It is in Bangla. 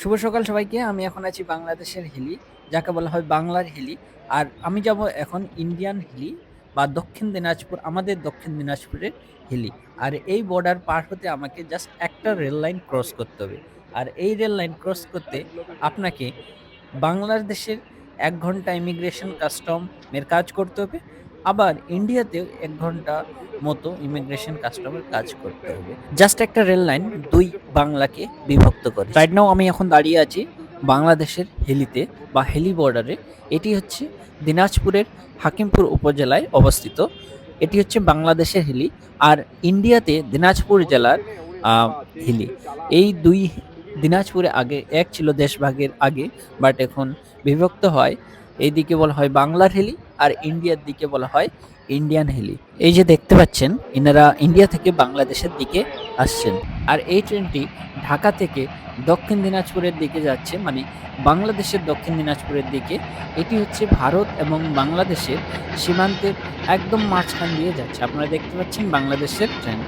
শুভ সকাল সবাইকে। আমি এখন আছি বাংলাদেশের হিলি, যাকে বলা হয় বাংলার হিলি। আর আমি যাব এখন ইন্ডিয়ান হিলি বা দক্ষিণ দিনাজপুর, আমাদের দক্ষিণ দিনাজপুরের হিলি। আর এই বর্ডার পার হতে আমাকে জাস্ট একটা রেল লাইন ক্রস করতে হবে। আর এই রেল লাইন ক্রস করতে আপনাকে বাংলাদেশের ১ ঘন্টা ইমিগ্রেশন কাস্টম এর কাজ করতে হবে। আবার ইন্ডিয়াতেও ১ ঘন্টা মতো ইমিগ্রেশন কাস্টমের কাজ করতে হবে। জাস্ট একটা রেল লাইন ২ বাংলাকে বিভক্ত করে। রাইট নাও আমি এখন দাঁড়িয়ে আছি বাংলাদেশের হিলিতে বা হিলি বর্ডারে। এটি হচ্ছে দিনাজপুরের হাকিমপুর উপজেলায় অবস্থিত। এটি হচ্ছে বাংলাদেশের হিলি। আর ইন্ডিয়াতে দিনাজপুর জেলার হিলি। এই ২ দিনাজপুরে আগে এক ছিল দেশভাগের আগে, বাট এখন বিভক্ত হয়। এইদিকে বলা হয় বাংলার হিলি আর ইন্ডিয়ার দিকে বলা হয় ইন্ডিয়ান হিলি। এই যে দেখতে পাচ্ছেন, এনারা ইন্ডিয়া থেকে বাংলাদেশের দিকে আসছেন। আর এই ট্রেনটি ঢাকা থেকে দক্ষিণ দিনাজপুরের দিকে যাচ্ছে, মানে বাংলাদেশের দক্ষিণ দিনাজপুরের দিকে। এটি হচ্ছে ভারত এবং বাংলাদেশের সীমান্তের একদম মাঝখান দিয়ে যাচ্ছে। আপনারা দেখতে পাচ্ছেন বাংলাদেশের ট্রেন।